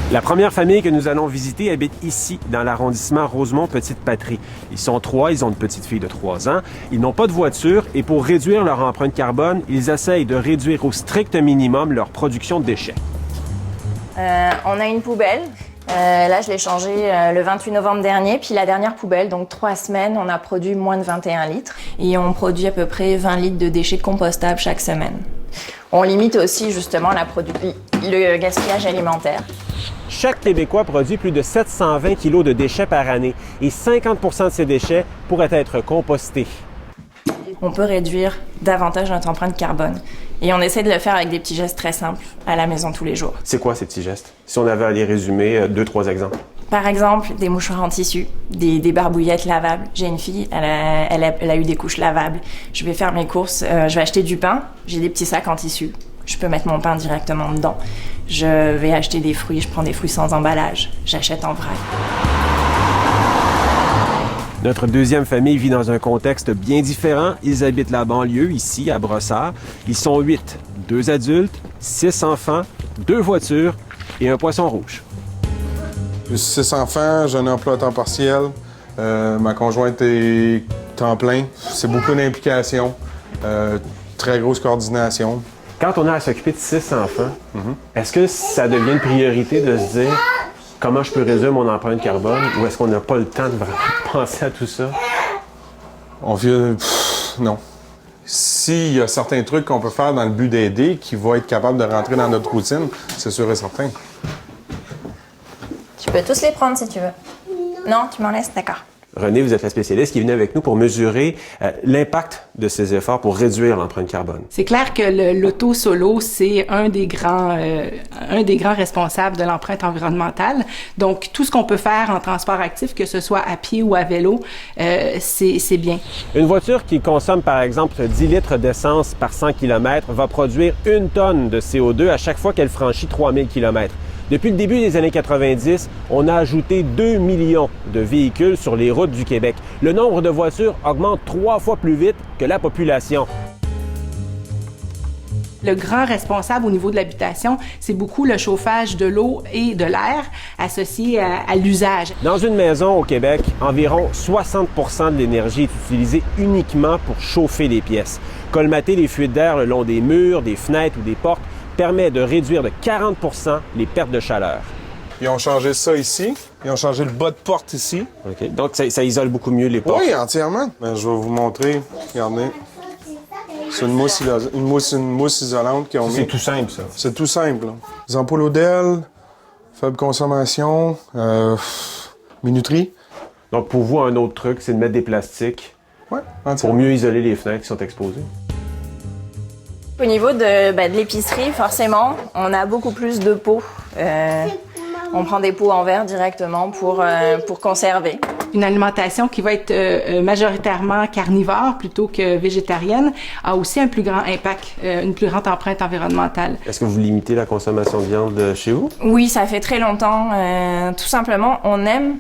La première famille que nous allons visiter habite ici, dans l'arrondissement Rosemont-Petite-Patrie. Ils sont 3, ils ont une petite fille de 3 ans. Ils n'ont pas de voiture et pour réduire leur empreinte carbone, ils essayent de réduire au strict minimum leur production de déchets. On a une poubelle. Là, je l'ai changée le 28 novembre dernier. Puis la dernière poubelle, donc 3 semaines, on a produit moins de 21 litres. Et on produit à peu près 20 litres de déchets compostables chaque semaine. On limite aussi justement le gaspillage alimentaire. Chaque Québécois produit plus de 720 kilos de déchets par année et 50 de ces déchets pourraient être compostés. On peut réduire davantage notre empreinte carbone. Et on essaie de le faire avec des petits gestes très simples à la maison tous les jours. C'est quoi ces petits gestes? Si on avait à les résumer, 2-3 exemples. Par exemple, des mouchoirs en tissu, des barbouillettes lavables. J'ai une fille, elle a eu des couches lavables. Je vais faire mes courses, je vais acheter du pain, j'ai des petits sacs en tissu. Je peux mettre mon pain directement dedans. Je vais acheter des fruits, je prends des fruits sans emballage. J'achète en vrac. Notre deuxième famille vit dans un contexte bien différent. Ils habitent la banlieue, ici, à Brossard. Ils sont 8, 2 adultes, 6 enfants, 2 voitures et un poisson rouge. J'ai 6 enfants, j'ai un emploi à temps partiel. Ma conjointe est temps plein. C'est beaucoup d'implication, très grosse coordination. Quand on a à s'occuper de 6 enfants, est-ce que ça devient une priorité de se dire comment je peux réduire mon empreinte carbone ou est-ce qu'on n'a pas le temps de vraiment penser à tout ça? Non. S'il y a certains trucs qu'on peut faire dans le but d'aider qui vont être capables de rentrer dans notre routine, c'est sûr et certain. Tu peux tous les prendre si tu veux. Non, tu m'en laisses, d'accord. Renée, vous êtes la spécialiste qui est venue avec nous pour mesurer l'impact de ces efforts pour réduire l'empreinte carbone. C'est clair que l'auto solo, c'est un des grands responsables de l'empreinte environnementale. Donc, tout ce qu'on peut faire en transport actif, que ce soit à pied ou à vélo, c'est bien. Une voiture qui consomme, par exemple, 10 litres d'essence par 100 km va produire 1 tonne de CO2 à chaque fois qu'elle franchit 3000 km. Depuis le début des années 90, on a ajouté 2 millions de véhicules sur les routes du Québec. Le nombre de voitures augmente 3 fois plus vite que la population. Le grand responsable au niveau de l'habitation, c'est beaucoup le chauffage de l'eau et de l'air associé à l'usage. Dans une maison au Québec, environ 60 de l'énergie est utilisée uniquement pour chauffer les pièces. Colmater les fuites d'air le long des murs, des fenêtres ou des portes permet de réduire de 40 les pertes de chaleur. Ils ont changé ça ici. Ils ont changé le bas de porte ici. OK. Donc, ça isole beaucoup mieux les portes. Oui, entièrement. Ben, je vais vous montrer. Regardez. C'est une mousse isolante qu'ils ont mis. C'est tout simple, ça. C'est tout simple. Là. Les ampoules Odell, faible consommation, minuterie. Donc, pour vous, un autre truc, c'est de mettre des plastiques pour mieux isoler les fenêtres qui sont exposées. Au niveau de l'épicerie, forcément, on a beaucoup plus de pots. On prend des pots en verre directement pour conserver. Une alimentation qui va être majoritairement carnivore plutôt que végétarienne a aussi un plus grand impact, une plus grande empreinte environnementale. Est-ce que vous limitez la consommation de viande chez vous? Oui, ça fait très longtemps. Tout simplement, on aime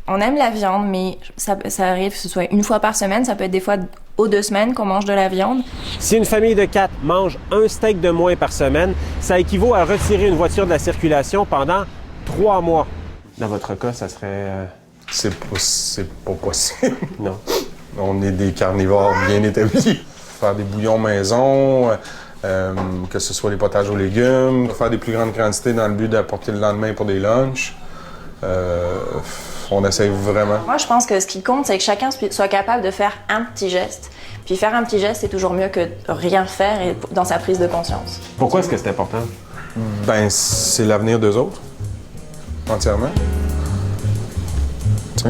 la viande, mais ça arrive que ce soit une fois par semaine. Ça peut être des fois aux 2 semaines qu'on mange de la viande. Si une famille de 4 mange un steak de moins par semaine, ça équivaut à retirer une voiture de la circulation pendant 3 mois. Dans votre cas, ça serait... C'est pas possible. Non. On est des carnivores bien établis. Faire des bouillons maison, que ce soit les potages aux légumes, faire des plus grandes quantités dans le but d'apporter le lendemain pour des lunchs. On essaie vraiment. Moi, je pense que ce qui compte, c'est que chacun soit capable de faire un petit geste. Puis faire un petit geste, c'est toujours mieux que rien faire et dans sa prise de conscience. Pourquoi est-ce que c'est important? Ben, c'est l'avenir d'eux autres. Entièrement. Tiens.